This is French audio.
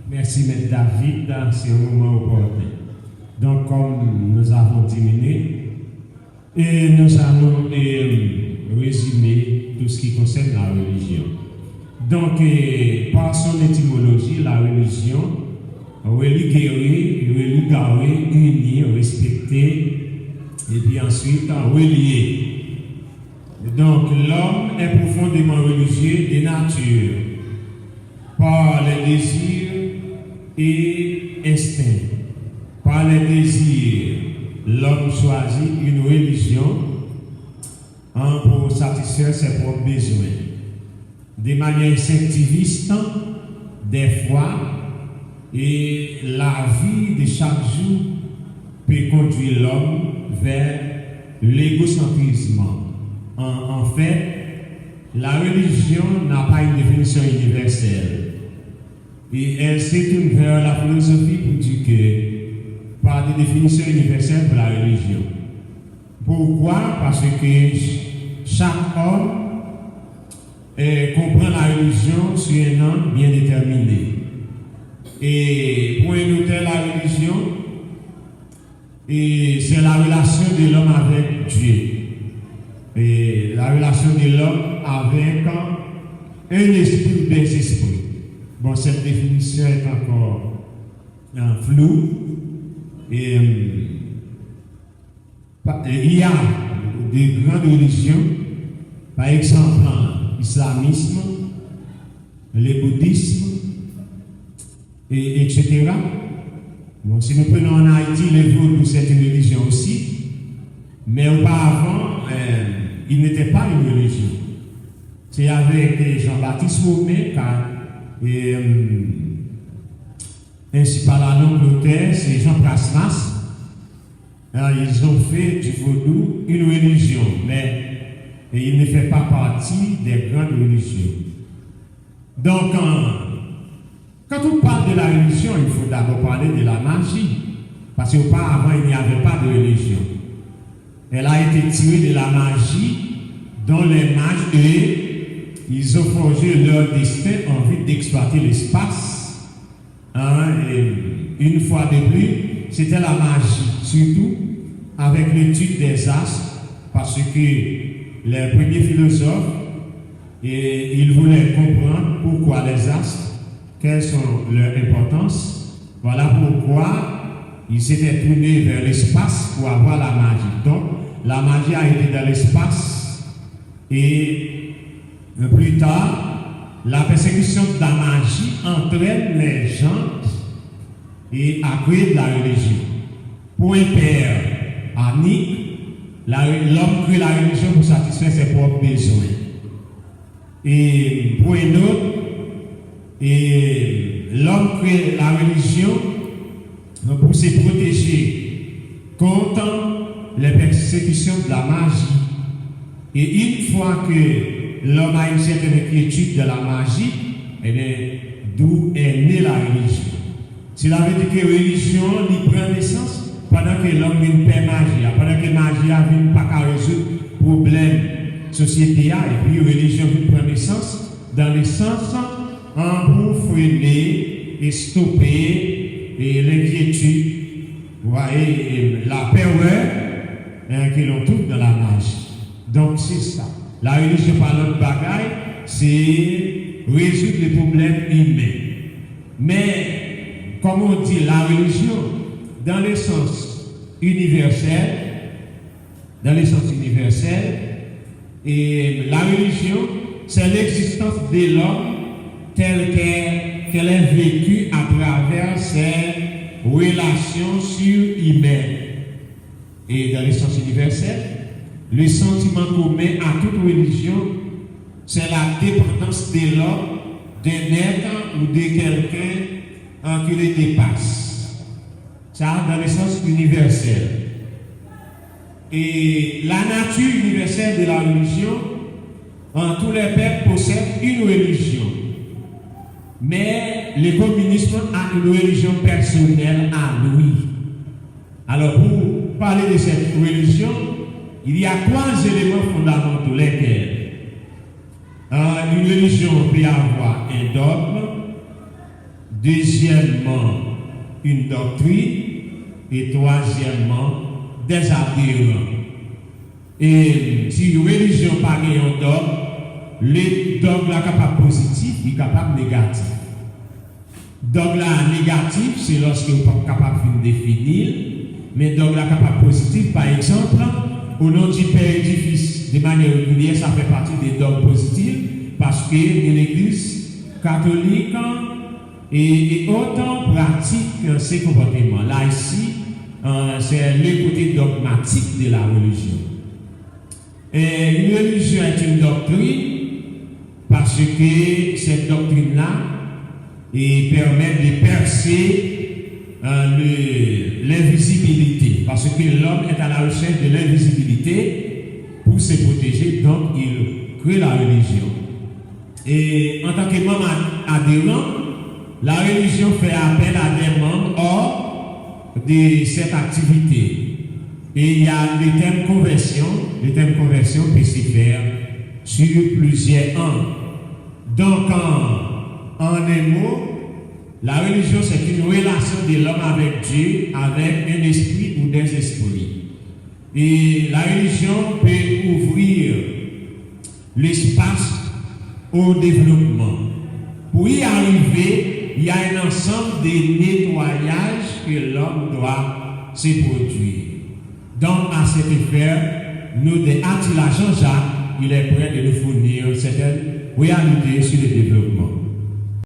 Merci, M. David, c'est un moment opportun. Donc, comme nous avons 10 minutes, et nous allons résumer tout ce qui concerne la religion. Donc, par son étymologie, la religion, religare, unie, respecter, et puis ensuite relier. Donc, l'homme est profondément religieux de nature, par les désirs et instincts. Par les désirs, l'homme choisit une religion pour satisfaire ses propres besoins. De manière instinctiviste, des fois, et la vie de chaque jour peut conduire l'homme vers l'égocentrisme. En fait, la religion n'a pas une définition universelle. Et elle se tourne vers la philosophie pour dire que pas de définition universelle pour la religion. Pourquoi? Parce que chaque homme comprend la religion sur un angle bien déterminé. Et pour un auteur, la religion, c'est la relation de l'homme avec Dieu. Et la relation de l'homme avec un esprit des esprits. Bon, cette définition est encore floue. Et il y a des grandes religions, par exemple l'islamisme, le bouddhisme, etc. Bon, si nous prenons en Haïti, les vaudous, c'est une religion aussi, mais auparavant, il n'était pas une religion. C'est avec Jean-Baptiste Maumé, ainsi par la Angleterre, c'est Jean Prasmas. Ils ont fait du vaudou une religion, mais il ne fait pas partie des grandes religions. Donc, quand on parle de la religion, il faut d'abord parler de la magie. Parce qu'auparavant, il n'y avait pas de religion. Elle a été tirée de la magie dont les mages, ils ont forgé leur destin en vue d'exploiter l'espace. Et une fois de plus, c'était la magie, surtout avec l'étude des astres, parce que les premiers philosophes, ils voulaient comprendre pourquoi les astres, quelles sont leurs importances. Voilà pourquoi ils s'étaient tournés vers l'espace pour avoir la magie. Donc, la magie a été dans l'espace et plus tard, la persécution de la magie entraîne les gens et à créer de la religion. Pour un père anique, l'homme crée la religion pour satisfaire ses propres besoins. Et pour un autre, l'homme crée la religion pour se protéger contre les persécutions de la magie. Et une fois que l'homme a une certaine inquiétude de la magie, d'où est née la religion. Cela veut dire que la religion n'y prend naissance pendant que l'homme vient faire magie, pendant que la magie a vu pas qu'à résoudre le problème société, et puis la religion vient prendre naissance dans le sens pour freiner et stopper l'inquiétude, la peur que l'on trouve dans la magie. Donc c'est ça. La religion par l'autre bagaille, c'est résoudre les problèmes humains. Mais, comme on dit, la religion, dans le sens universel, et la religion, c'est l'existence de l'homme telle qu'elle est vécue à travers ses relations surhumaines. Et dans le sens universel, le sentiment commun à toute religion, c'est la dépendance de l'homme, d'un être ou de quelqu'un qui le dépasse. Ça, dans le sens universel. Et la nature universelle de la religion, tous les peuples possèdent une religion. Mais le communisme a une religion personnelle à lui. Alors, pour parler de cette religion, il y a 3 éléments fondamentaux lesquels une religion peut avoir un dogme, Deuxièmement, une doctrine. Et troisièmement, des adhérents. Et si une religion pas un dogme, les dogmes là capable positif, il est capable négatif. Dogme là négatif, c'est lorsque vous pas capable de définir, mais dogme là capable positif, par exemple, au nom du Père et du Fils, de manière régulière, ça fait partie des dogmes positifs, parce que l'Église catholique et autant pratique ces comportements. Là ici, c'est le côté dogmatique de la religion. Et une religion est une doctrine parce que cette doctrine-là permet de percer l'invisibilité. Parce que l'homme est à la recherche de l'invisibilité pour se protéger, donc il crée la religion. Et en tant que membre adhérent, la religion fait appel à des membres hors de cette activité. Et il y a le thème conversion. Le thème conversion peut se faire sur plusieurs angles. Donc, en un mot, la religion, c'est une relation de l'homme avec Dieu, avec un esprit ou des esprits. Et la religion peut ouvrir l'espace au développement. Pour y arriver, il y a un ensemble de nettoyages que l'homme doit se produire. Donc, à cet effet, Attila Jean-Jacques, il est prêt de nous fournir certaines réalités sur le développement.